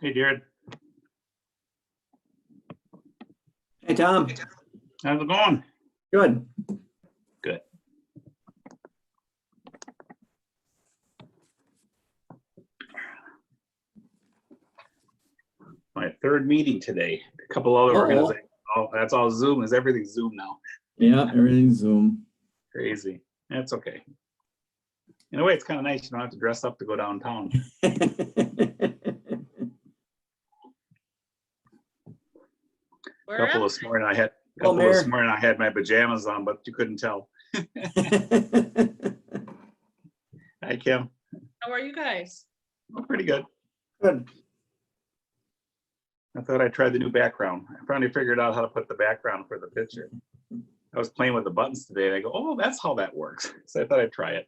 Hey, Jared. Hey, Tom. How's it going? Good. Good. My third meeting today. A couple other organizations. Oh, that's all Zoom. Is everything Zoom now? Yeah, everything's Zoom. Crazy. That's okay. In a way, it's kind of nice. You don't have to dress up to go downtown. Where Couple am this morning I had. Well, Couple this Mayor. morning I had my pajamas on, but you couldn't tell. Hi, Kim. How are you guys? Oh, pretty good. Good. I thought I'd try the new background. I finally figured out how to put the background for the picture. I was playing with the buttons today and I go, oh, that's how that works. So I thought I'd try it.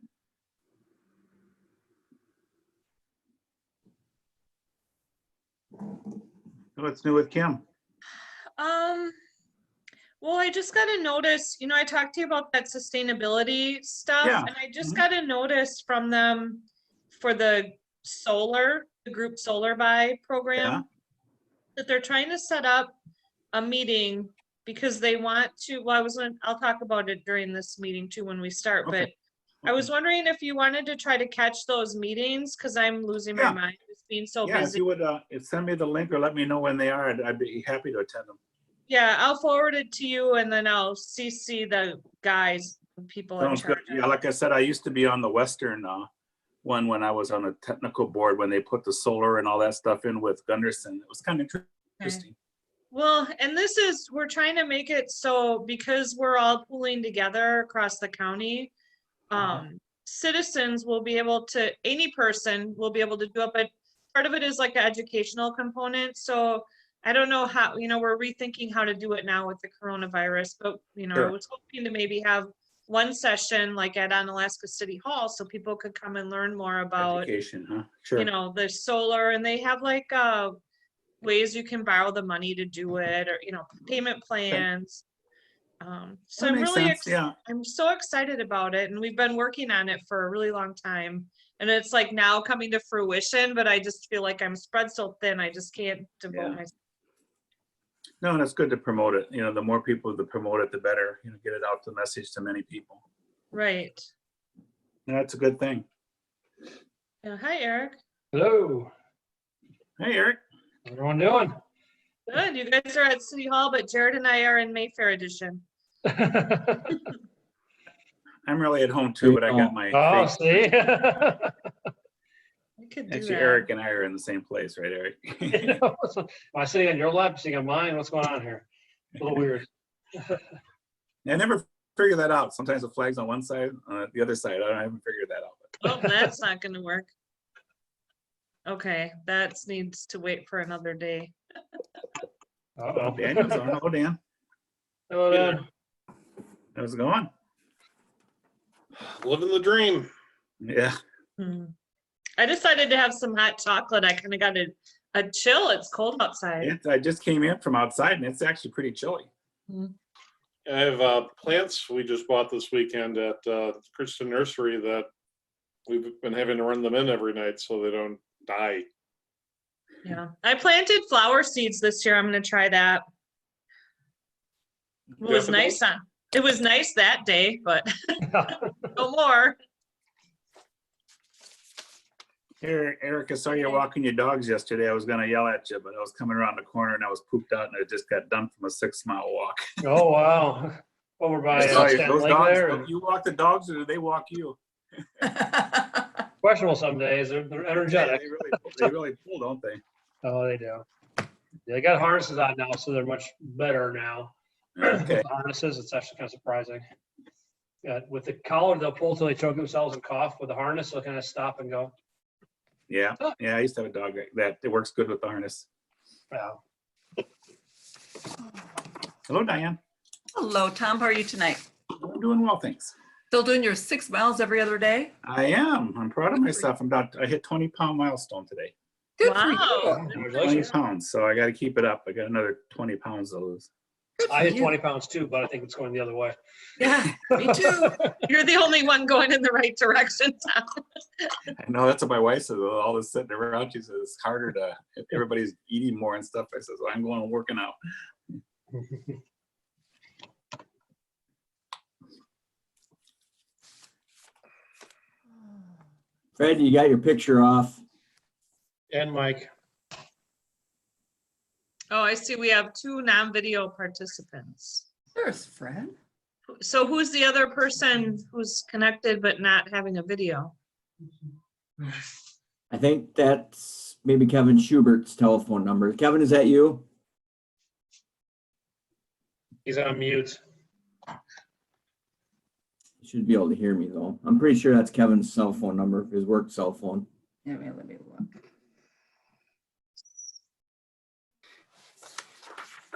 What's new with Kim? Well, I just got a notice, I talked to you about that sustainability stuff, Yeah. and I just Mhm. got a notice from them for the group solar buy program, Yeah. that they're trying to set up a meeting because they want to, well, I'll talk about it during this meeting too when we start, Okay. but I was wondering if you wanted to try to catch those meetings, because I'm losing my Yeah. mind, just being so Yeah, if busy. you would send me the link or let me know when they are, I'd be happy to attend them. Yeah, I'll forward it to you and then I'll CC the guys, people in Sounds good. charge. Yeah, like I said, I used to be on the Western one when I was on a technical board when they put the solar and all that stuff in with Gunderson. It was kind of interesting. Well, and we're trying to make it so, because we're all pooling together across the county, citizens will be able to, any person will be able to do it, but part of it is like an educational component. So I don't know how, we're rethinking how to do it now with the coronavirus, but, I Sure. was hoping to maybe have one session like at Onalaska City Hall so people could come and learn more about, Education, huh? Sure. the solar, and they have like ways you can borrow the money to do it, or payment plans. So That I'm makes really sense. Yeah. I'm so excited about it, and we've been working on it for a really long time, and it's like now coming to fruition, but I just feel like I'm spread so thin I just can't devote Yeah. myself. No, and it's good to promote it. The more people that promote it, the better. Get it out the message to many people. Right. That's a good thing. Yeah. Hi, Eric. Hello, Hey, Eric. how's everyone doing? Good. You guys are at City Hall, but Jared and I are in Mayfair Edition. I'm really at home too, but I got my Oh, face. see? We could do Actually, that. Eric and I are in the same place, right, Eric? Am I sitting on your lap, sitting on mine? What's going on here? A little weird. I never figure that out. Sometimes the flag's on one side, the other side. I haven't figured that out. Oh, that's not going to work. Okay, that needs to wait for another day. Uh-oh. Daniel's on. Hello, Dan. Hello, Dan. How's it going? Living the dream. Yeah. I decided to have some hot chocolate. I kind of got a chill. It's cold outside. I just came in from outside and it's actually pretty chilly. I have plants we just bought this weekend at Christian Nursery that we've been having to run them in every night so they don't die. Yeah, I planted flower seeds this year. I'm going to try that. It was nice. It was nice that day, but no more. Here, Eric, I saw you walking your dogs yesterday. I was going to yell at you, but I was coming around the corner and I was pooped out and I just got done from a 6-mile walk. Oh, wow. Over by I saw you. Stanton Those Lake dogs, there. you walk the dogs or do they walk you? Questionable some days. They're energetic. They really pull, don't they? Oh, they do. They got harnesses on now, so they're much better now. Okay. With the harnesses, it's actually kind of surprising. Yeah, with the collar, they'll pull till they choke themselves and cough. With the harness, they'll kind of stop and go. Yeah. Yeah. I used to have a dog like that. It works good with the harness. Wow. Hello, Diane. Hello, Tom. How are you tonight? I'm doing well, thanks. Still doing your 6 miles every other day? I am. I'm proud of myself. I hit 20-pound milestone today. Good for you. Wow. 20 Congratulations. pounds. So I got to keep it up. I got another 20 pounds to lose. Good for I hit you. 20 pounds too, but I think it's going the other way. Yeah, me too. You're the only one going in the right direction, Tom. I know that's what my wife says. All this sitting around, she says it's harder to, if everybody's eating more and stuff. I says, well, I'm going and working out. Fred, you got your picture off. And Mike, Oh, I see. We have 2 non-video participants. There's Fred. So who's the other person who's connected but not having a video? I think that's maybe Kevin Schubert's telephone number. Kevin, is that you? he's on mute. You should be able to hear me though. I'm pretty sure that's Kevin's cell phone number, his work cell phone. Yeah, let me look.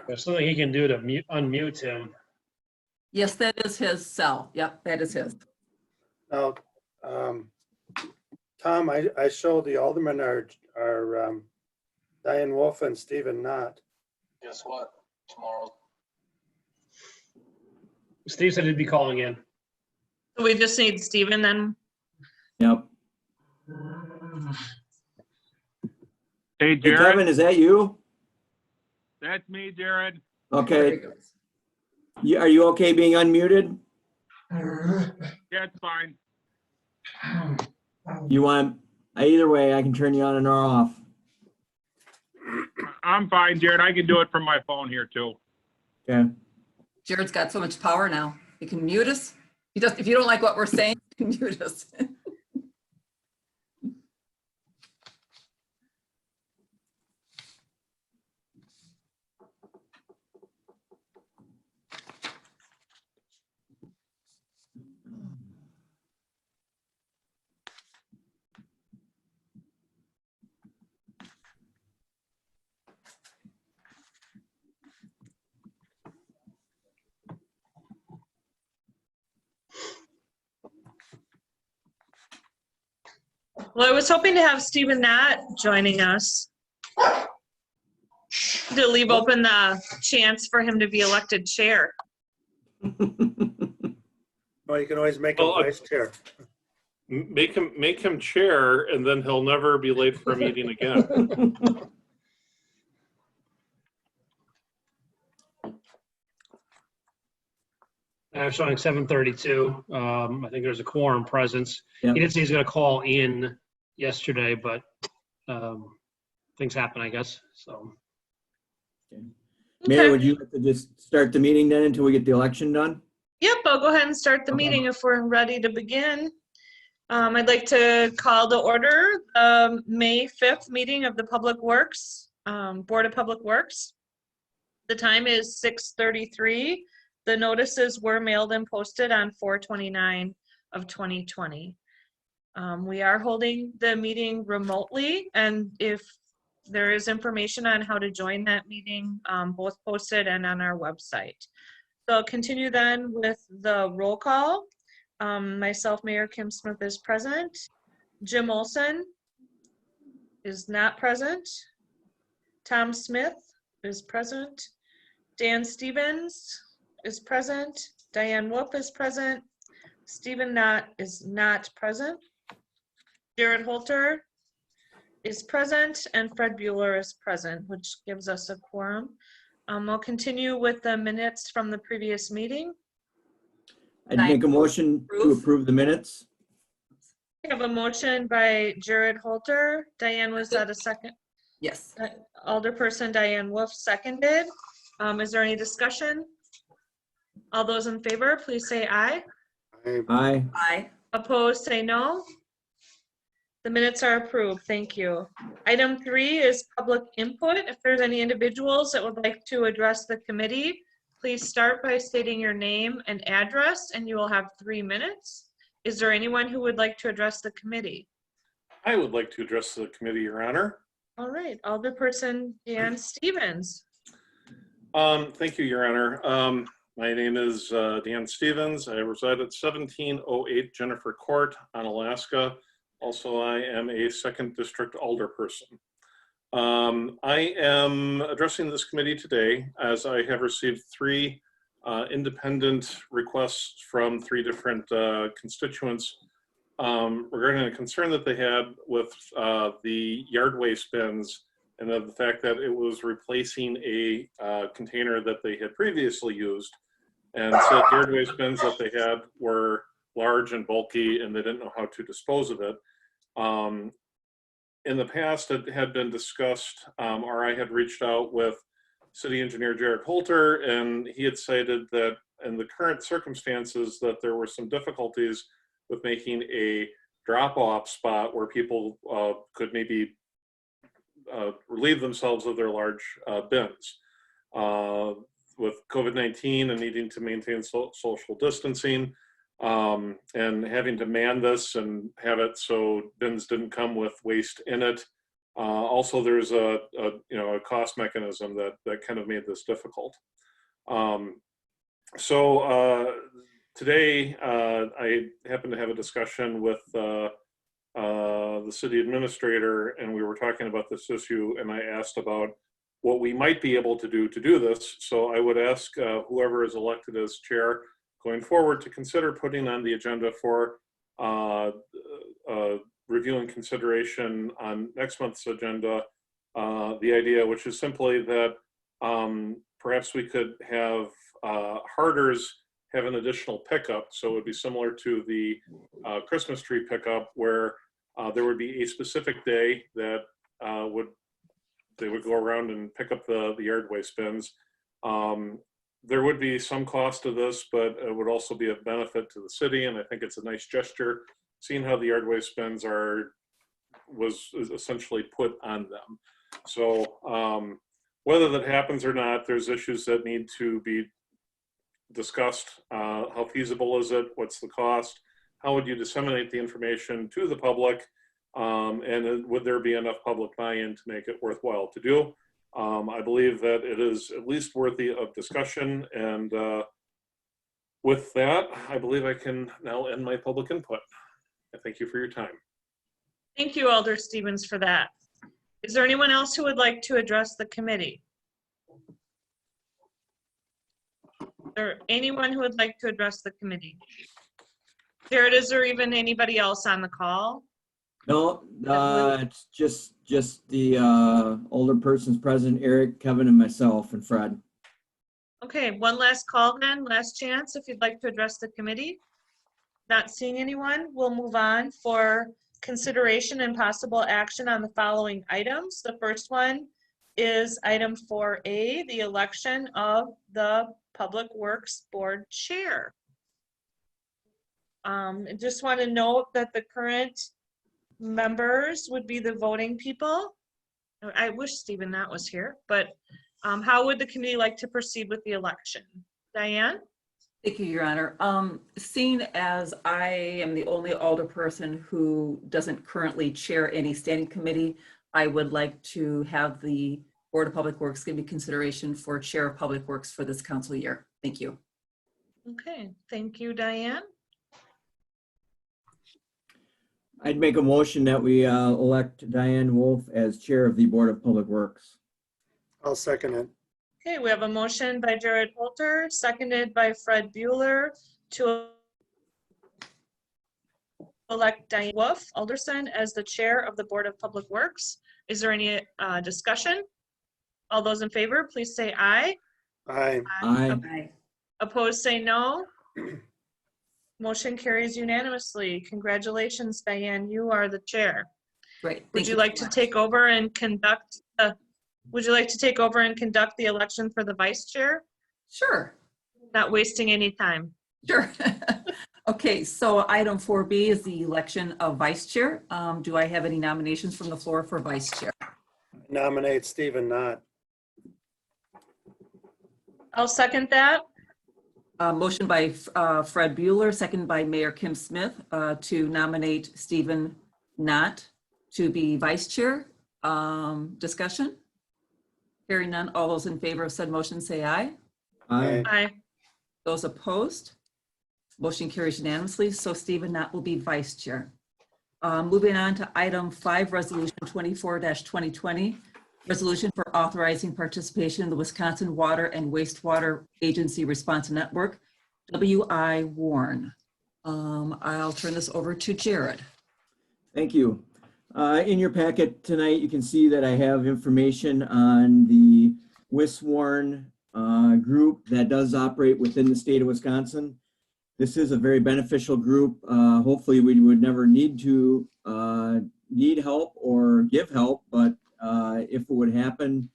There's something he can do to unmute him. Yes, that is his cell. Yep, that is his. Now, Tom, I show the aldermen are Diane Wolf and Stephen Knott. Guess what? Tomorrow. Steve said he'd be calling in. So we just need Steven then. Yep. Hey, Hey, Jared, Kevin, is that you? that's me, Jared. There he Okay. goes. Are you okay being unmuted? Yeah, it's fine. You want, either way, I can turn you on and off. I'm fine, Jared. I can do it from my phone here too. Okay. Jared's got so much power now. He can mute us. He does, if you don't like what we're saying, he can mute us. Well, I was hoping to have Stephen Knott joining us. To leave open the chance for him to be elected chair. Well, you can always make him Well, vice chair. Make him chair, and then he'll never be late for a meeting again. I'm showing 7:32. I think there's a quorum presence. Yep. He did say he's gonna call in yesterday, but things happen, I guess, so. Mayor, Okay. would you like to just start the meeting then until we get the election done? Yep, I'll go ahead and start the Okay. meeting if we're ready to begin. I'd like to call to order May 5th meeting of the Public Works, Board of Public Works. The time is 6:33. The notices were mailed and posted on 4/29 of 2020. We are holding the meeting remotely, and if there is information on how to join that meeting, both posted and on our website. So I'll continue then with the roll call. Myself, Mayor Kim Smith is present. Jim Olson is not present. Tom Smith is present. Dan Stevens is present. Diane Wolf is present. Stephen Knott is not present. Jared Holter is present, and Fred Bueller is present, which gives us a quorum. I'll continue with the minutes from the previous meeting. I'd make a motion to approve the minutes. We have a motion by Jared Holter. Diane, was that a second? Yes. Alderperson Diane Wolf seconded. Is there any discussion? All those in favor, please say aye. Aye. Aye. Opposed, say no. The minutes are approved. Thank you. Item 3 is public input. If there's any individuals that would like to address the committee, please start by stating your name and address, and you will have 3 minutes. Is there anyone who would like to address the committee? I would like to address the committee, Your Honor. All right, Alderperson Dan Stevens. Thank you, Your Honor. My name is Dan Stevens. I reside at 1708 Jennifer Court on Alaska. Also, I am a 2nd District Alderperson. I am addressing this committee today as I have received 3 independent requests from 3 different constituents regarding a concern that they had with the yard waste bins, and the fact that it was replacing a container that they had previously used. And said yard waste bins that they had were large and bulky, and they didn't know how to dispose of it. In the past, it had been discussed, or I had reached out with City Engineer Jared Holter, and he had cited that in the current circumstances that there were some difficulties with making a drop-off spot where people could maybe relieve themselves of their large bins. With COVID-19 and needing to maintain social distancing, and having to man this and have it so bins didn't come with waste in it. Also, there's a cost mechanism that kind of made this difficult. Today, I happened to have a discussion with the city administrator, and we were talking about this issue, and I asked about what we might be able to do this. So I would ask whoever is elected as chair going forward to consider putting on the agenda for review and consideration on next month's agenda, the idea, which is simply that perhaps we could have Harders have an additional pickup. So it would be similar to the Christmas tree pickup, where there would be a specific day that they would go around and pick up the yard waste bins. There would be some cost to this, but it would also be a benefit to the city, and I think it's a nice gesture, seeing how the yard waste bins was essentially put on them. So whether that happens or not, there's issues that need to be discussed. How feasible is it? What's the cost? How would you disseminate the information to the public? And would there be enough public buy-in to make it worthwhile to do? I believe that it is at least worthy of discussion. And with that, I believe I can now end my public input. I thank you for your time. Thank you, Alder Stevens, for that. Is there anyone else who would like to address the committee? Is there anyone who would like to address the committee? Jared, is there even anybody else on the call? No, it's just the older persons present, Eric, Kevin, and myself, and Fred. Okay, one last call then, last chance if you'd like to address the committee. Not seeing anyone, we'll move on for consideration and possible action on the following items. The first one is item 4A, the election of the Public Works Board Chair. I just want to note that the current members would be the voting people. I wish Stephen Knott was here, but how would the committee like to proceed with the election? Diane? Thank you, Your Honor. Seeing as I am the only alder person who doesn't currently chair any standing committee, I would like to have the Board of Public Works give me consideration for Chair of Public Works for this council year. Thank you. Okay, thank you, Diane. I'd make a motion that we elect Diane Wolf as chair of the Board of Public Works. I'll second it. Okay, we have a motion by Jared Holter, seconded by Fred Bueller to elect Diane Wolf Alderson as the chair of the Board of Public Works. Is there any discussion? All those in favor, please say aye. Aye. Aye. Opposed, say no. Motion carries unanimously. Congratulations, Diane. You are the chair. Great. Would you like to take over and conduct the election for the vice chair? Sure. Not wasting any time. Sure. Okay, so item 4B is the election of vice chair. Do I have any nominations from the floor for vice chair? Nominate Stephen Knott. I'll second that. Motion by Fred Bueller, second by Mayor Kim Smith, to nominate Stephen Knott to be vice chair. Discussion? Hearing none, all those in favor of said motion say aye. Aye. Aye. Those opposed? Motion carries unanimously, so Stephen Knott will be vice chair. Moving on to item 5, resolution 24-2020, resolution for authorizing participation in the Wisconsin Water and Wastewater Agency Response Network, WI WARN. I'll turn this over to Jared. Thank you. In your packet tonight, you can see that I have information on the WISWARN group that does operate within the state of Wisconsin. This is a very beneficial group. Hopefully we would never need to need help or give help, but if it would happen,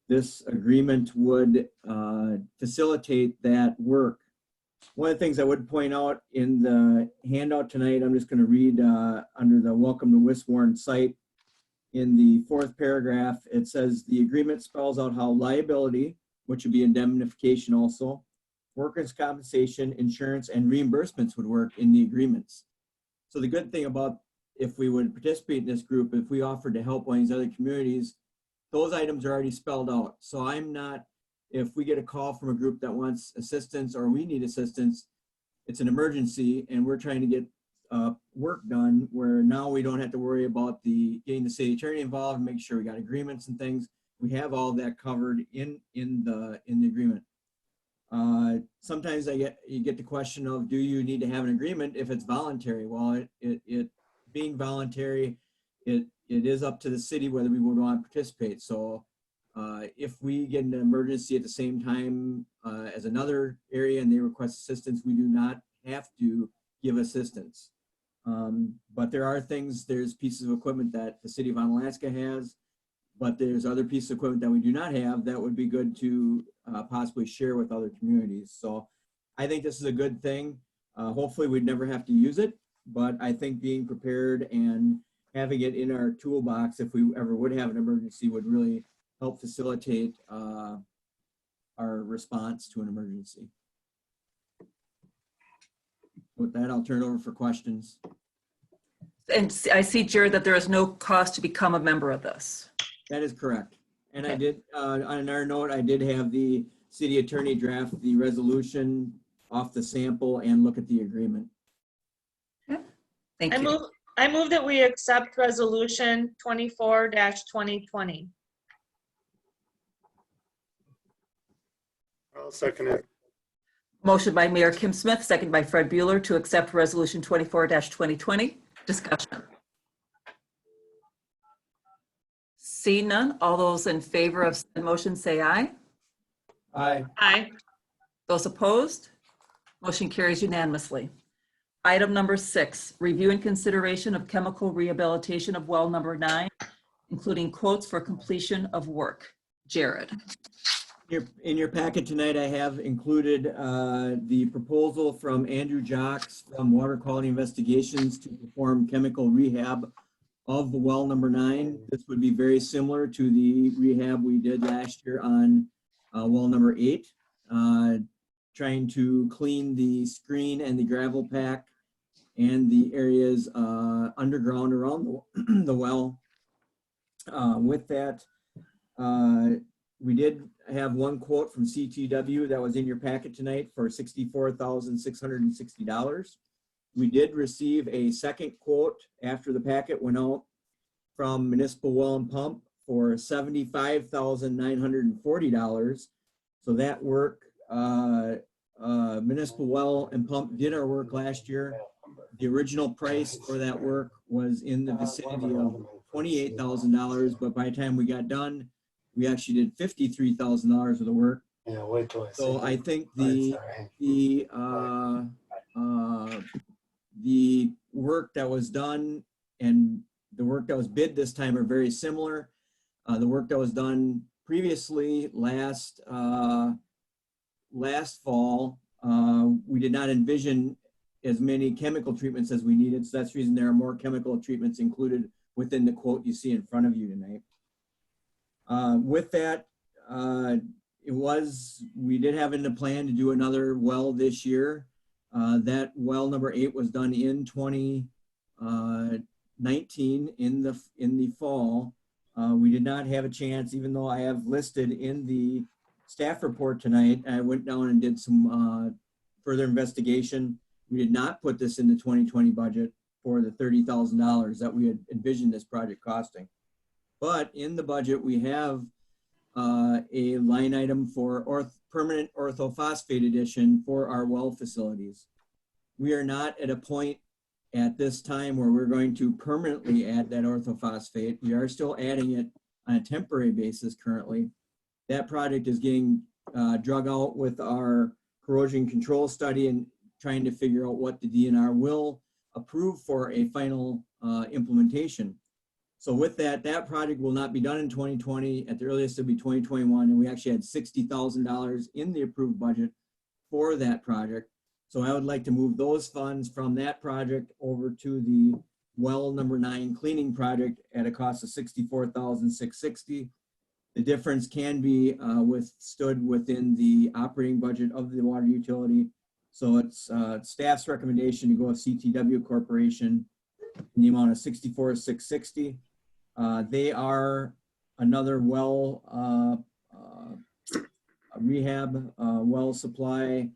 this agreement would facilitate that work. One of the things I would point out in the handout tonight, I'm just going to read under the Welcome to Wiswarren site. In the 4th paragraph, it says the agreement spells out how liability, which would be indemnification also, workers' compensation, insurance, and reimbursements would work in the agreements. So the good thing about if we would participate in this group, if we offered to help one of these other communities, those items are already spelled out. So I'm not, if we get a call from a group that wants assistance or we need assistance, it's an emergency and we're trying to get work done where now we don't have to worry about getting the city attorney involved and make sure we got agreements and things. We have all that covered in the agreement. Sometimes you get the question of, do you need to have an agreement if it's voluntary? Well, it being voluntary, it is up to the city whether we would want to participate. So if we get an emergency at the same time as another area and they request assistance, we do not have to give assistance. But there are things, there's pieces of equipment that the city of Onalaska has, but there's other pieces of equipment that we do not have that would be good to possibly share with other communities. So I think this is a good thing. Hopefully we'd never have to use it, but I think being prepared and having it in our toolbox if we ever would have an emergency would really help facilitate our response to an emergency. With that, I'll turn it over for questions. And I see, Jared, that there is no cost to become a member of this. That is correct. And I Okay. did, on another note, I did have the city attorney draft the resolution off the sample and look at the agreement. Thank I you. move that we accept resolution 24-2020. I'll second it. Motion by Mayor Kim Smith, second by Fred Bueller to accept Resolution 24-2020. Discussion. Seeing none, all those in favor of said motion say aye. Aye. Aye. Those opposed? Motion carries unanimously. Item number 6, review and consideration of chemical rehabilitation of well number 9, including quotes for completion of work. Jared. In your packet tonight, I have included the proposal from Andrew Jocks from Water Quality Investigations to perform chemical rehab of the well number 9. This would be very similar to the rehab we did last year on well number 8, trying to clean the screen and the gravel pack and the areas underground around the well. With that, we did have one quote from CTW that was in your packet tonight for $64,660. We did receive a second quote after the packet went out from Municipal Well and Pump for $75,940. So that work, Municipal Well and Pump did our work last year. The original price for that work was in the vicinity of $28,000, but by the time we got done, we actually did $53,000 of the work. Yeah, wait till I see. So I think It's the work that was done and the work that was bid this time are very similar. The work that was done previously last fall, we did not envision as many chemical treatments as we needed. So that's the reason there are more chemical treatments included within the quote you see in front of you tonight. With that, we did have in the plan to do another well this year. That well number 8 was done in 2019 in the fall. We did not have a chance, even though I have listed in the staff report tonight. I went down and did some further investigation. We did not put this in the 2020 budget for the $30,000 that we had envisioned this project costing. But in the budget, we have a line item for permanent orthophosphate addition for our well facilities. We are not at a point at this time where we're going to permanently add that orthophosphate. We are still adding it on a temporary basis currently. That project is getting drug out with our corrosion control study and trying to figure out what the DNR will approve for a final implementation. So with that, that project will not be done in 2020. At the earliest, it'll be 2021. And we actually had $60,000 in the approved budget for that project. So I would like to move those funds from that project over to the well number 9 cleaning project at a cost of $64,660. The difference can be withstood within the operating budget of the water utility. So it's staff's recommendation to go with CTW Corporation in the amount of $64,660. They are another well rehab, well supply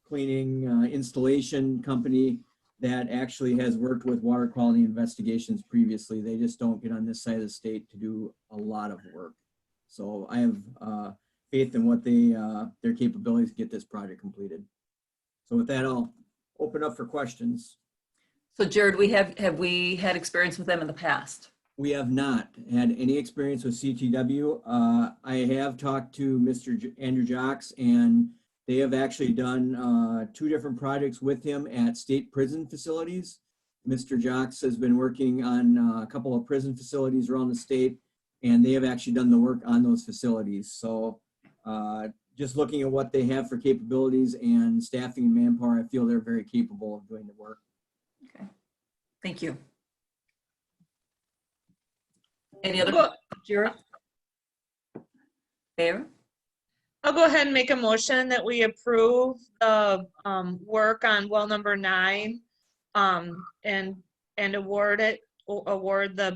cleaning installation company that actually has worked with water quality investigations previously. They just don't get on this side of the state to do a lot of work. So I have faith in what their capabilities to get this project completed. So with that, I'll open up for questions. So Jared, have we had experience with them in the past? We have not had any experience with CTW. I have talked to Mr. Andrew Jocks, and they have actually done 2 different projects with him at state prison facilities. Mr. Jocks has been working on a couple of prison facilities around the state, and they have actually done the work on those facilities. So just looking at what they have for capabilities and staffing and manpower, I feel they're very capable of doing the work. Okay, thank you. Any other, Jared? Fair? I'll go ahead and make a motion that we approve the work on well number 9 and award the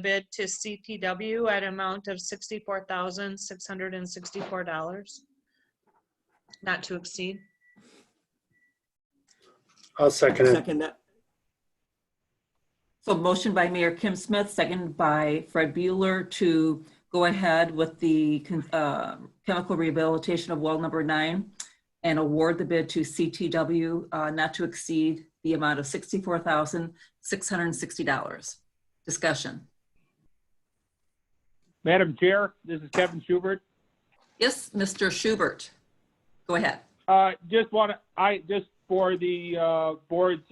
bid to CTW at an amount of $64,664, not to exceed. I'll second it. Second that. So motion by Mayor Kim Smith, second by Fred Bueller to go ahead with the chemical rehabilitation of well number 9 and award the bid to CTW not to exceed the amount of $64,660. Discussion. Madam Chair, this is Kevin Schubert. Yes, Mr. Schubert, go ahead. Just for the board's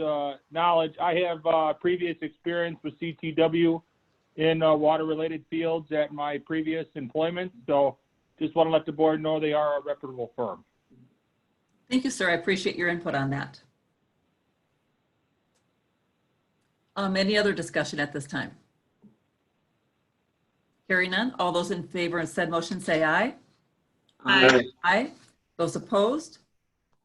knowledge, I have previous experience with CTW in water-related fields at my previous employment. So just want to let the board know they are a reputable firm. Thank you, sir. I appreciate your input on that. Any other discussion at this time? Hearing none, all those in favor of said motion say aye. Aye. Aye. Those opposed?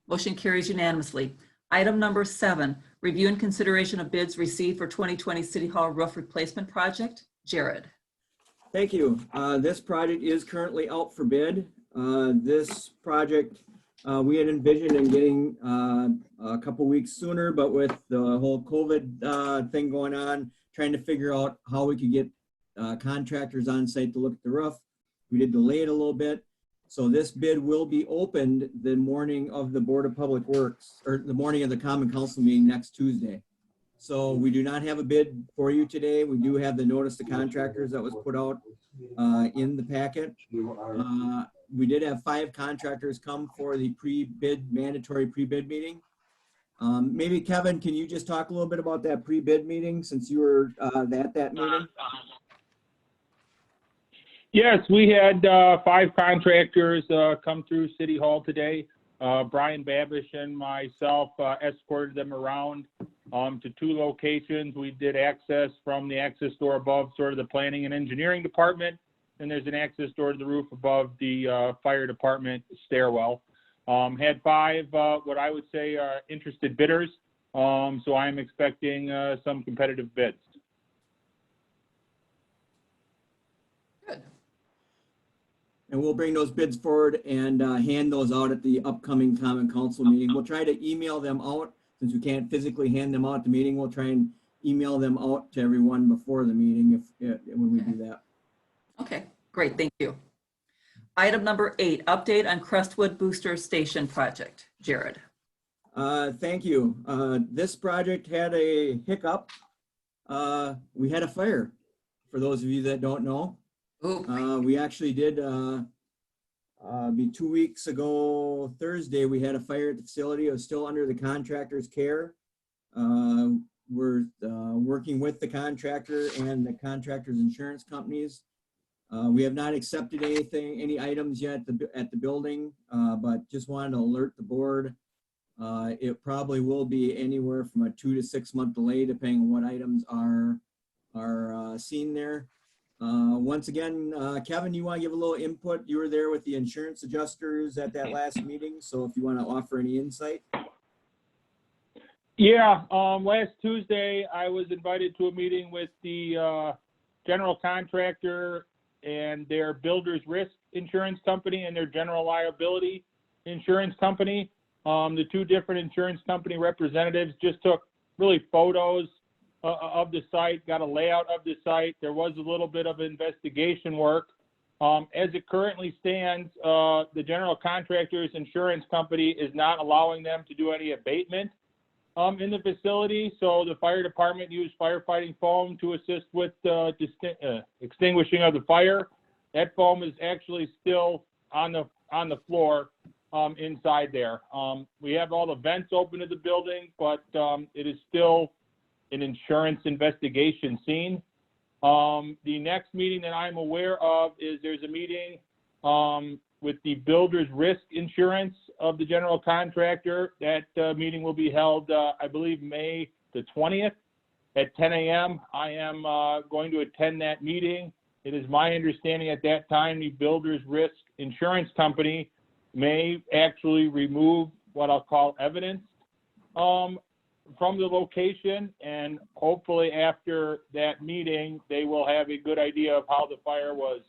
Motion carries unanimously. Item number 7, review and consideration of bids received for 2020 City Hall roof replacement project. Jared. Thank you. This project is currently out for bid. This project we had envisioned in getting a couple weeks sooner, but with the whole COVID thing going on, trying to figure out how we could get contractors on site to look at the roof, we did delay it a little bit. So this bid will be opened the morning of the Board of Public Works, or the morning of the Common Council meeting next Tuesday. So we do not have a bid for you today. We do have the notice to contractors that was put out in the packet. We did have 5 contractors come for the mandatory pre-bid meeting. Maybe Kevin, can you just talk a little bit about that pre-bid meeting since you were at that meeting? Yes, we had 5 contractors come through City Hall today. Brian Babish and myself escorted them around to 2 locations. We did access from the access door above sort of the planning and engineering department, and there's an access door to the roof above the fire department stairwell. Had 5 what I would say are interested bidders, so I'm expecting some competitive bids. And we'll bring those bids forward and hand those out at the upcoming Common Council meeting. We'll try to email them out. Since we can't physically hand them out at the meeting, we'll try and email them out to everyone before the meeting when we do that. Okay, great, thank you. Item number 8, update on Crestwood Booster Station project. Jared. Thank you. This project had a hiccup. We had a fire, for those of you that don't know. Ooh. We actually did be 2 weeks ago, Thursday, we had a fire at the facility. It was still under the contractor's care. We're working with the contractor and the contractor's insurance companies. We have not accepted any items yet at the building, but just wanted to alert the board. It probably will be anywhere from a 2 to 6 month delay, depending on what items are seen there. Once again, Kevin, you want to give a little input? You were there with the insurance adjusters at that last meeting, so if you want to offer any insight. Yeah, last Tuesday, I was invited to a meeting with the general contractor and their builder's risk insurance company and their general liability insurance company. The two different insurance company representatives just took really photos of the site, got a layout of the site. There was a little bit of investigation work. As it currently stands, the general contractor's insurance company is not allowing them to do any abatement in the facility. So the fire department used firefighting foam to assist with extinguishing of the fire. That foam is actually still on the floor inside there. We have all the vents open to the building, but it is still an insurance investigation scene. The next meeting that I'm aware of is there's a meeting with the builder's risk insurance of the general contractor. That meeting will be held, I believe, May the 20th at 10 a.m. I am going to attend that meeting. It is my understanding at that time the builder's risk insurance company may actually remove what I'll call evidence from the location, and hopefully after that meeting, they will have a good idea of how the fire was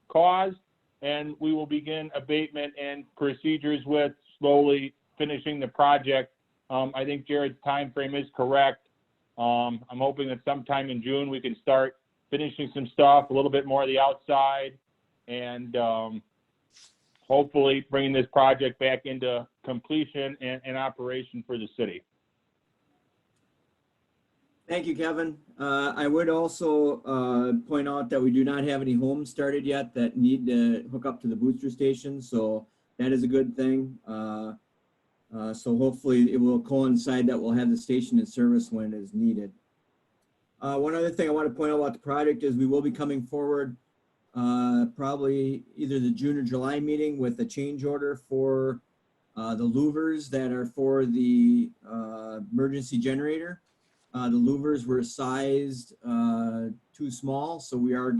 caused, and we will begin abatement and procedures with slowly finishing the project. I think Jared's time frame is correct. I'm hoping that sometime in June we can start finishing some stuff, a little bit more of the outside, and hopefully bringing this project back into completion and operation for the city. Thank you, Kevin. I would also point out that we do not have any homes started yet that need to hook up to the booster station, so that is a good thing. So hopefully it will coincide that we'll have the station in service when it is needed. One other thing I want to point out about the project is we will be coming forward probably either the June or July meeting with a change order for the louvers that are for the emergency generator. The louvers were sized too small, so we are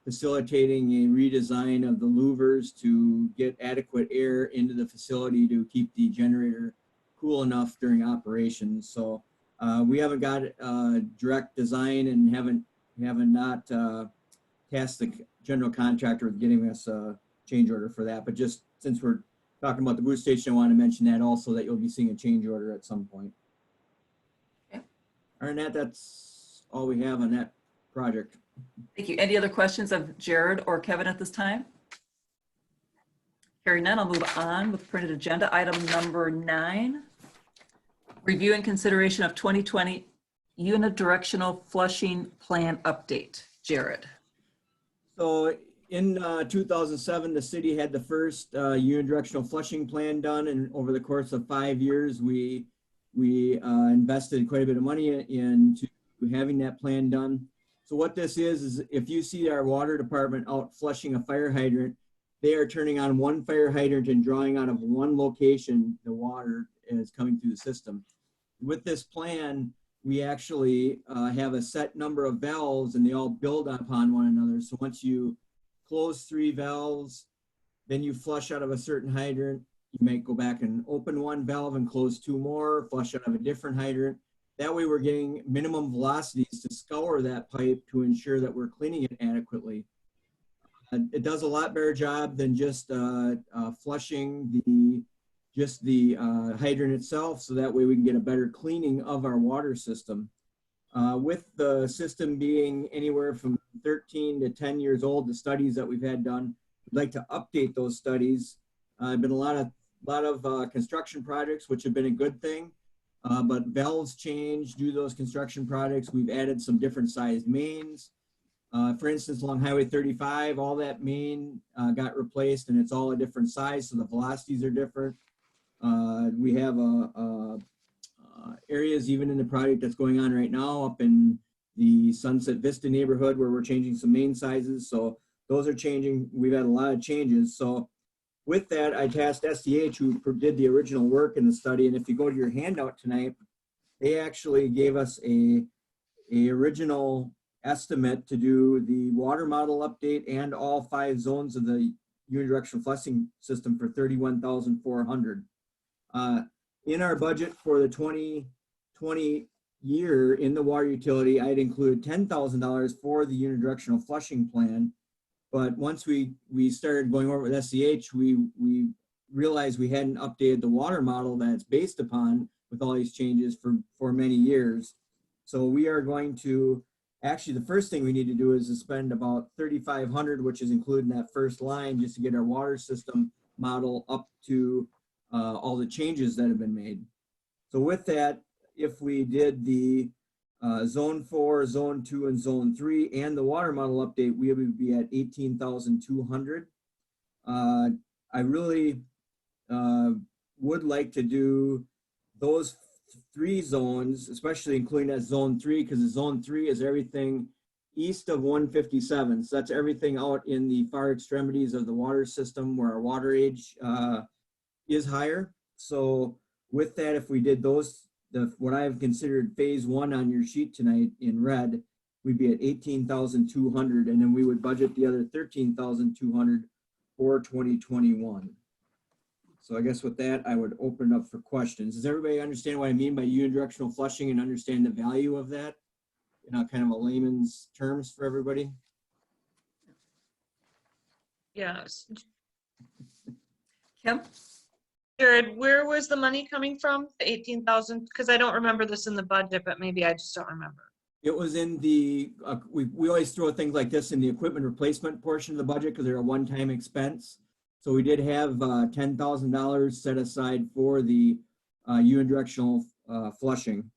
facilitating a redesign of the louvers to get adequate air into the facility to keep the generator cool enough during operations. So we haven't got direct design and haven't tasked the general contractor with getting us a change order for that. But just since we're talking about the boost station, I want to mention that also, that you'll be seeing a change order at some point. Arnett, that's all we have on that project. Thank you. Any other questions of Jared or Kevin at this time? Hearing none, I'll move on with printed agenda. Item number 9, review and consideration of 2020 unidirectional flushing plan update. Jared. So in 2007, the city had the first unidirectional flushing plan done, and over the course of 5 years, we invested quite a bit of money into having that plan done. So what this is if you see our water department out flushing a fire hydrant, they are turning on one fire hydrant and drawing out of one location the water is coming through the system. With this plan, we actually have a set number of valves, and they all build upon one another. So once you close 3 valves, then you flush out of a certain hydrant. You might go back and open one valve and close 2 more, flush out of a different hydrant. That way we're getting minimum velocities to scour that pipe to ensure that we're cleaning it adequately. It does a lot better job than just flushing the hydrant itself, so that way we can get a better cleaning of our water system. With the system being anywhere from 13 to 10 years old, the studies that we've had done, we'd like to update those studies. Been a lot of construction projects, which have been a good thing, but valves change due to those construction projects. We've added some different sized mains. For instance, along Highway 35, all that main got replaced and it's all a different size, so the velocities are different. We have areas even in the project that's going on right now up in the Sunset Vista neighborhood where we're changing some main sizes. So those are changing. We've had a lot of changes. So with that, I tasked SDH, who did the original work in the study. And if you go to your handout tonight, they actually gave us a original estimate to do the water model update and all 5 zones of the unidirectional flushing system for $31,400. In our budget for the 2020 year in the water utility, I'd included $10,000 for the unidirectional flushing plan. But once we started going over with SCH, we realized we hadn't updated the water model that it's based upon with all these changes for many years. So we are going to, actually the first thing we need to do is to spend about $3,500, which is included in that first line, just to get our water system model up to all the changes that have been made. So with that, if we did the Zone 4, Zone 2, and Zone 3, and the water model update, we would be at $18,200. I really would like to do those 3 zones, especially including that Zone 3, because the Zone 3 is everything east of 157. So that's everything out in the far extremities of the water system where our water age is higher. So with that, if we did those, what I have considered phase 1 on your sheet tonight in red, we'd be at $18,200, and then we would budget the other $13,200 for 2021. So I guess with that, I would open up for questions. Does everybody understand what I mean by unidirectional flushing and understand the value of that? You know, kind of a layman's terms for everybody. Yes. Kim? Jared, where was the money coming from? The 18,000? Because I don't remember this in the budget, but maybe I just don't remember. It was in the, we always throw things like this in the equipment replacement portion of the budget because they're a one-time expense. So we did have $10,000 set aside for the unidirectional flushing.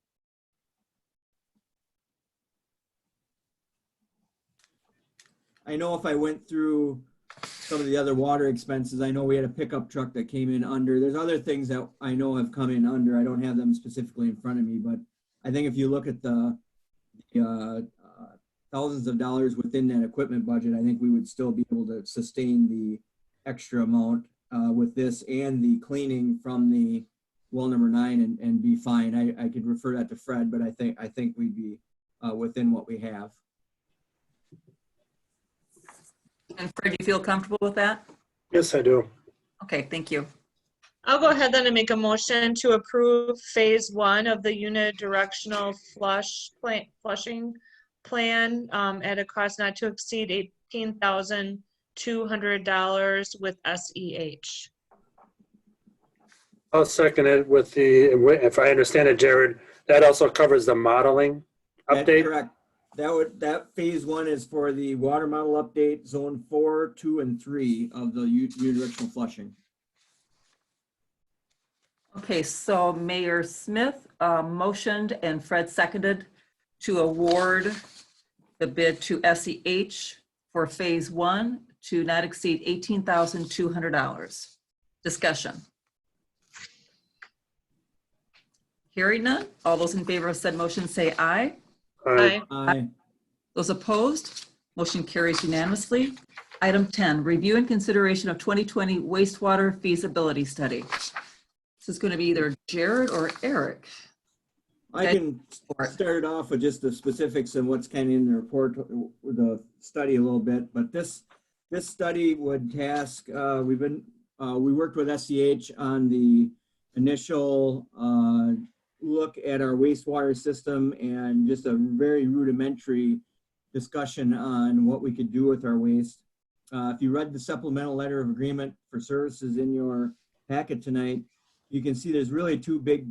I know if I went through some of the other water expenses, I know we had a pickup truck that came in under. There's other things that I know have come in under. I don't have them specifically in front of me, but I think if you look at the thousands of dollars within that equipment budget, I think we would still be able to sustain the extra amount with this and the cleaning from the well number 9 and be fine. I could refer that to Fred, but I think we'd be within what we have. And Fred, you feel comfortable with that? Yes, I do. Okay, thank you. I'll go ahead then and make a motion to approve phase 1 of the unidirectional flushing plan at a cost not to exceed $18,200 with SEH. I'll second it with the, if I understand it, Jared, that also covers the modeling That's update? correct. That phase 1 is for the water model update, zone 4, 2, and 3 of the unidirectional flushing. Okay, so Mayor Smith motioned and Fred seconded to award the bid to SEH for phase 1 to not exceed $18,200. Discussion. Hearing none, all those in favor of said motion say aye. Aye. Aye. Those opposed, motion carries unanimously. Item 10, review and consideration of 2020 wastewater feasibility study. This is going to be either Jared or Eric. I can start off with just the specifics and what's kind of in the report, the study a little bit, but this study would task, we worked with SCH on the initial look at our wastewater system and just a very rudimentary discussion on what we could do with our waste. If you read the supplemental letter of agreement for services in your packet tonight, you can see there's really 2 big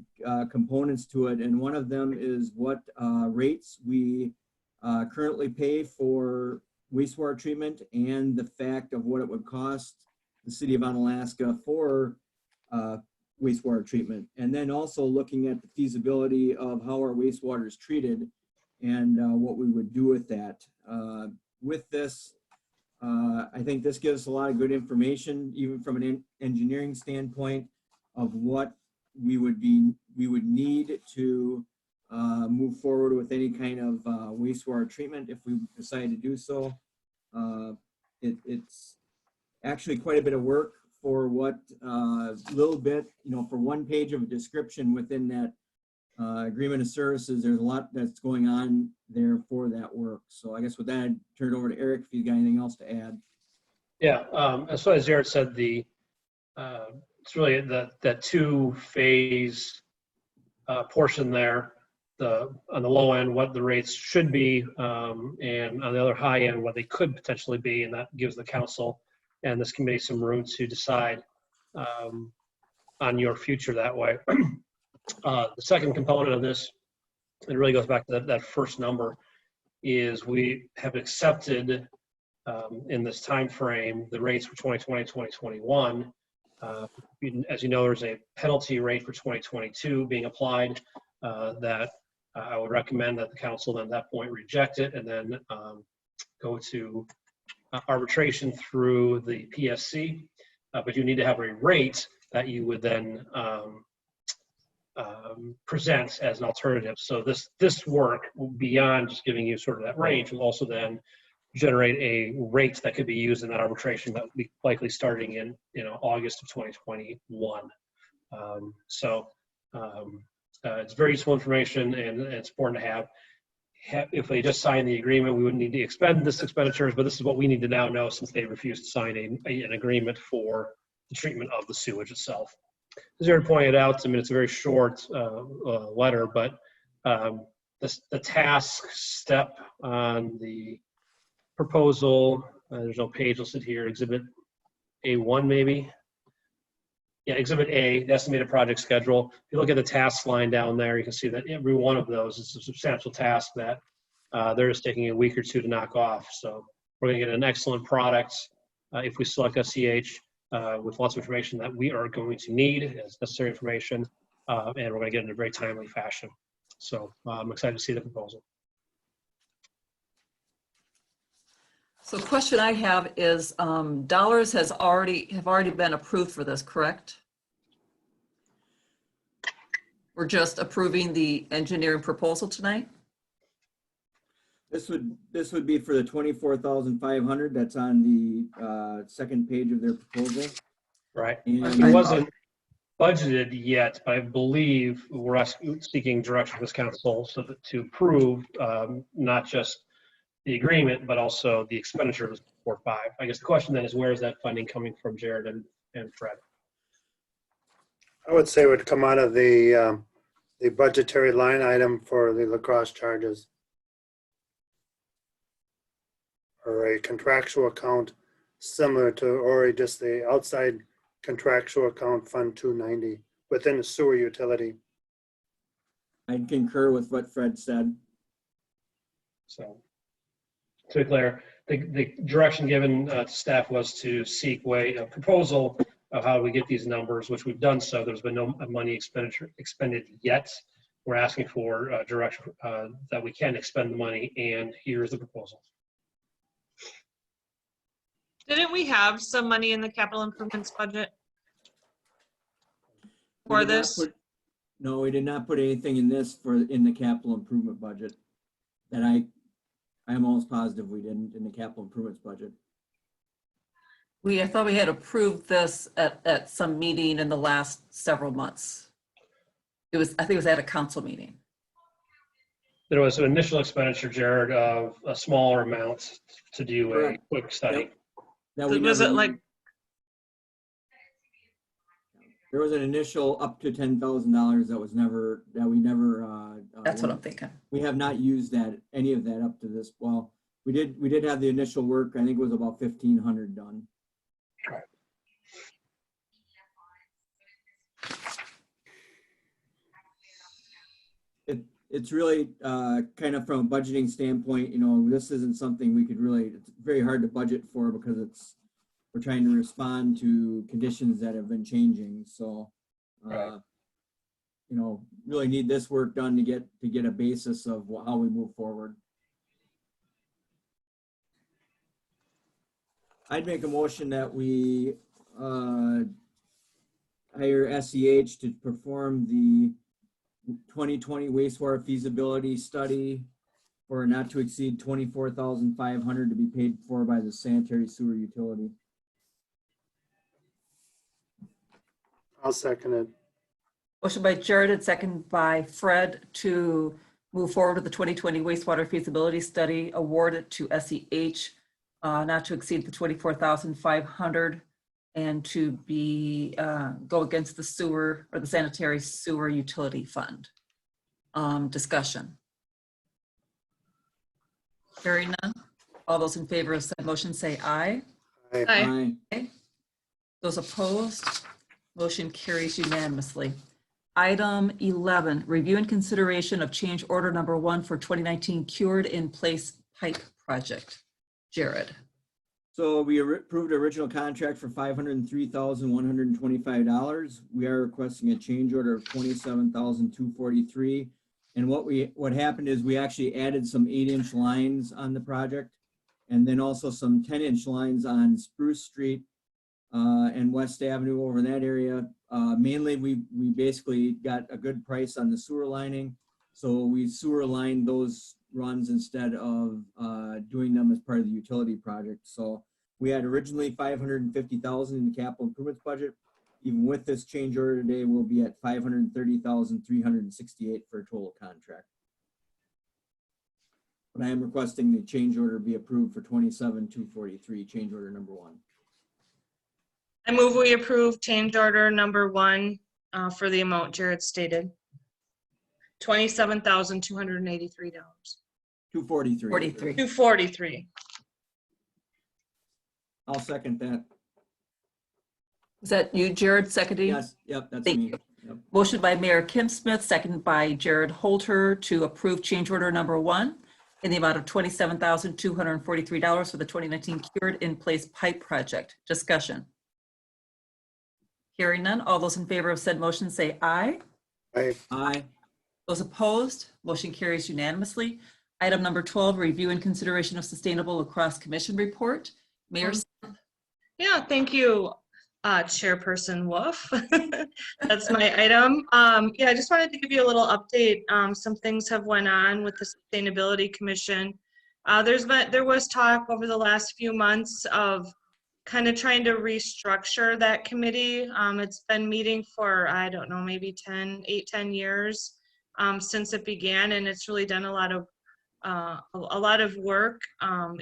components to it. And one of them is what rates we currently pay for wastewater treatment and the fact of what it would cost the city of Onalaska for wastewater treatment. And then also looking at the feasibility of how our wastewater is treated and what we would do with that. with this, I think this gives a lot of good information, even from an engineering standpoint, of what we would need to move forward with any kind of wastewater treatment if we decide to do so. It's actually quite a bit of work for what little bit, for one page of a description within that agreement of services. There's a lot that's going on there for that work. So I guess with that, I'd turn it over to Eric if he's got anything else to add. Yeah, as far as Jared said, it's really that two-phase portion there. On the low end, what the rates should be, and on the other high end, what they could potentially be, and that gives the council and this committee some room to decide on your future that way. The second component of this, it really goes back to that first number, is we have accepted in this time frame the rates for 2020, 2021. As you know, there's a penalty rate for 2022 being applied that I would recommend that the council then at that point reject it and then go to arbitration through the PSC. But you need to have a rate that you would then present as an alternative. So this work, beyond just giving you sort of that range, will also then generate a rate that could be used in that arbitration that would be likely starting in August of 2021. It's very useful information, and it's important to have. If they just sign the agreement, we wouldn't need to expend this expenditures, but this is what we need to now know since they refused to sign an agreement for the treatment of the sewage itself. As Jared pointed out, I mean, it's a very short letter, but the task step on the proposal, there's no page listed here, Exhibit A1 maybe. Yeah, Exhibit A, the estimated project schedule. If you look at the tasks line down there, you can see that every one of those is a substantial task that they're just taking a week or two to knock off. So we're going to get an excellent product if we select SEH with lots of information that we are going to need as necessary information, and we're going to get it in a very timely fashion. So I'm excited to see the proposal. So the question I have is, dollars have already been approved for this, correct? We're just approving the engineering proposal tonight? This would be for the 24,500 that's on the second page of their proposal. Right. And It wasn't budgeted yet, but I believe we're seeking direction from this council so that to approve not just the agreement, but also the expenditure of 4.5. I guess the question then is, where is that funding coming from, Jared and Fred? I would say it would come out of the budgetary line item for the lacrosse charges, or a contractual account similar to, or just the outside contractual account, Fund 290, within the sewer utility. I'd concur with what Fred said. So, to be clear, the direction given to staff was to seek a proposal of how we get these numbers, which we've done so. There's been no money expended yet. We're asking for direction that we can expend the money, and here's the proposal. Didn't we have some money in the capital improvements budget for this? No, we did not put anything in the capital improvement budget. That I'm almost positive we didn't in the capital improvements budget. I thought we had approved this at some meeting in the last several months. I think it was at a council meeting. There was an initial expenditure, Jared, of a smaller amount to do a quick study. That Was it like? There was an initial up to $10,000 that we never. That's what I'm thinking. We have not used any of that up to this. Well, we did have the initial work. I think it was about 1,500 done. Right. It's really kind of from a budgeting standpoint, this isn't something we could really, it's very hard to budget for because we're trying to respond to conditions that have been changing. So, Right. Really need this work done to get a basis of how we move forward. I'd make a motion that we hire SEH to perform the 2020 wastewater feasibility study for not to exceed $24,500 to be paid for by the sanitary sewer utility. I'll second it. Motion by Jared and second by Fred to move forward with the 2020 wastewater feasibility study awarded to SEH not to exceed the 24,500 and to be go against the sewer or the sanitary sewer utility fund. Discussion. Hearing none. All those in favor of said motion say aye. Aye. Aye. Those opposed, motion carries unanimously. Item 11, review and consideration of change order number 1 for 2019 cured in place pipe project. Jared. So we approved original contract for $503,125. We are requesting a change order of $27,243. And what happened is we actually added some 8-inch lines on the project, and then also some 10-inch lines on Spruce Street and West Avenue over in that area. Mainly, we basically got a good price on the sewer lining, so we sewer lined those runs instead of doing them as part of the utility project. So we had originally $550,000 in the capital improvements budget. Even with this change order today, we'll be at $530,368 for a total contract. But I am requesting the change order be approved for $27,243, change order number 1. I move we approve change order number 1 for the amount Jared stated. $27,283. $243. 43. $243. I'll second that. Is that you, Jared, seconding? Yes, yep, that's Thank me. you. Yep. Motion by Mayor Kim Smith, seconded by Jared Holter to approve change order number 1 in the amount of $27,243 for the 2019 cured in place pipe project. Discussion. Hearing none. All those in favor of said motion say aye. Aye. Aye. Those opposed, motion carries unanimously. Item number 12, review and consideration of sustainable lacrosse commission report. Mayor. Yeah, thank you, Chairperson Wolf. That's my item. Yeah, I just wanted to give you a little update. Some things have went on with the Sustainability Commission. There was talk over the last few months of kind of trying to restructure that committee. It's been meeting for, I don't know, maybe 10 years since it began, and it's really done a lot of work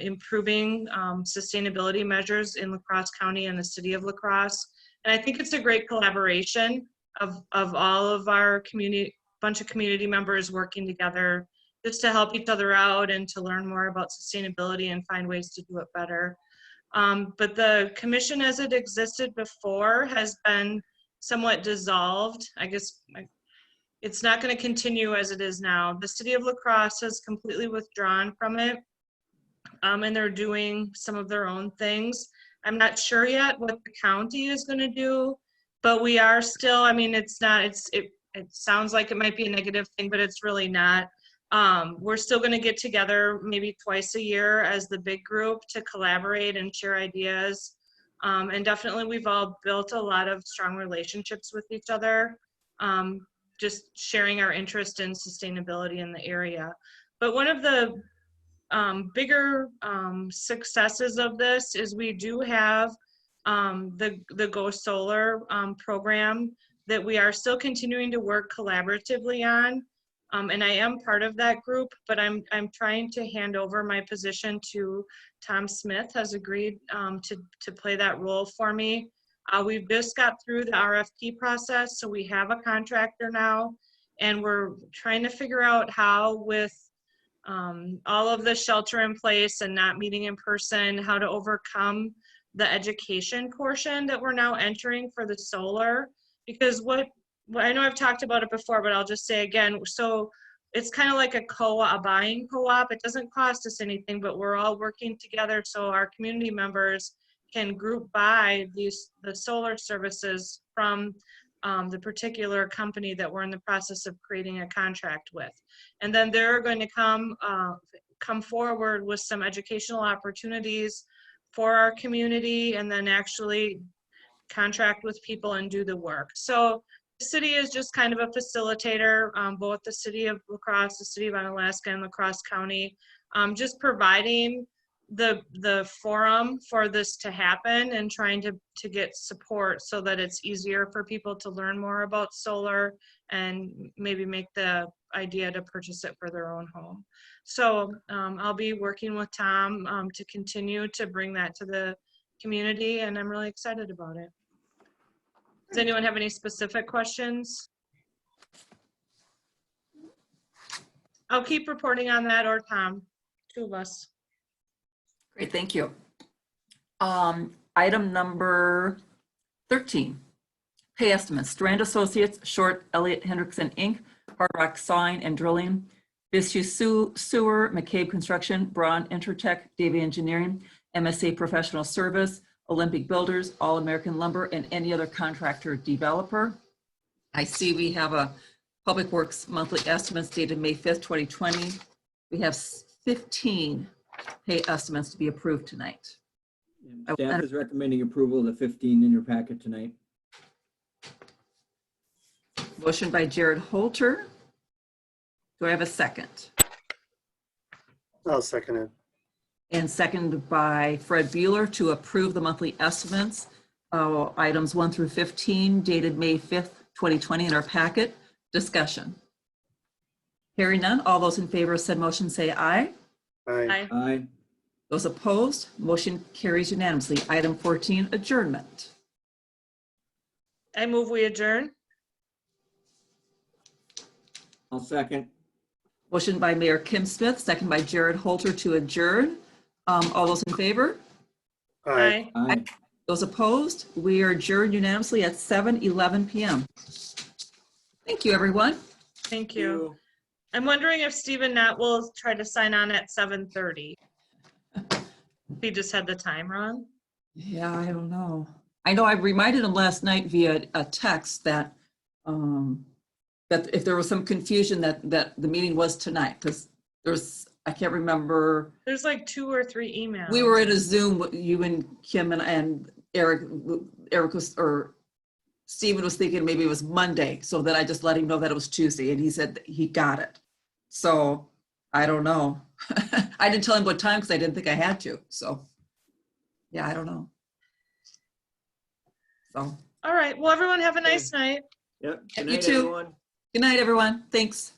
improving sustainability measures in La Crosse County and the city of La Crosse. And I think it's a great collaboration of all of our bunch of community members working together just to help each other out and to learn more about sustainability and find ways to do it better. But the commission as it existed before has been somewhat dissolved. I guess it's not going to continue as it is now. The city of La Crosse has completely withdrawn from it, and they're doing some of their own things. I'm not sure yet what the county is going to do, but we are still, I mean, it sounds like it might be a negative thing, but it's really not. We're still going to get together maybe twice a year as the big group to collaborate and share ideas. And definitely we've all built a lot of strong relationships with each other, just sharing our interest in sustainability in the area. But one of the bigger successes of this is we do have the Go Solar program that we are still continuing to work collaboratively on. And I am part of that group, but I'm trying to hand over my position to Tom Smith, has agreed to play that role for me. We've just got through the RFP process, so we have a contractor now, and we're trying to figure out how, with all of the shelter in place and not meeting in person, how to overcome the education portion that we're now entering for the solar. Because what I know I've talked about it before, but I'll just say again, so it's kind of like a buying co-op. It doesn't cost us anything, but we're all working together so our community members can group buy the solar services from the particular company that we're in the process of creating a contract with. And then they're going to come forward with some educational opportunities for our community and then actually contract with people and do the work. So the city is just kind of a facilitator, both the city of La Crosse, the city of Onalaska, and La Crosse County, just providing the forum for this to happen and trying to get support so that it's easier for people to learn more about solar and maybe make the idea to purchase it for their own home. So I'll be working with Tom to continue to bring that to the community, and I'm really excited about it. Does anyone have any specific questions? I'll keep reporting on that, or Tom, two of us. Great, thank you. Item number 13, pay estimates. Strand Associates, Short, Elliott Hendrickson, Inc., Hard Rock Sign and Drilling, Bishu Sewer, McCabe Construction, Braun Intertech, Davy Engineering, MSA Professional Service, Olympic Builders, All American Lumber, and any other contractor developer. I see we have a Public Works monthly estimates dated May 5th, 2020. We have 15 pay estimates to be approved tonight. Staff is recommending approval of the 15 in your packet tonight. Motion by Jared Holter. Do I have a second? I'll second it. And seconded by Fred Bueller to approve the monthly estimates, items 1 through 15 dated May 5th, 2020 in our packet. Discussion. Hearing none, all those in favor of said motion say aye. Aye. Aye. Aye. Those opposed, motion carries unanimously. Item 14, adjournment. I move we adjourn. I'll second. Motion by Mayor Kim Smith, second by Jared Holter to adjourn. All those in favor? Aye. Aye. Those opposed, we are adjourned unanimously at 7:11 p.m. Thank you, everyone. Thank you. I'm wondering if Stephen Knott will try to sign on at 7:30. He just had the time wrong. Yeah, I don't know. I know I reminded him last night via a text that that if there was some confusion that the meeting was tonight, because there's, I can't remember. There's like 2 or 3 emails. We were in a Zoom, you and Kim and Eric was, or Stephen was thinking maybe it was Monday. So then I just let him know that it was Tuesday, and he said that he got it. So I don't know. I didn't tell him what time because I didn't think I had to. So yeah, I don't know. So. All right. Well, everyone have a nice night. Yep. You Good night, too. everyone. Good night, everyone. Thanks.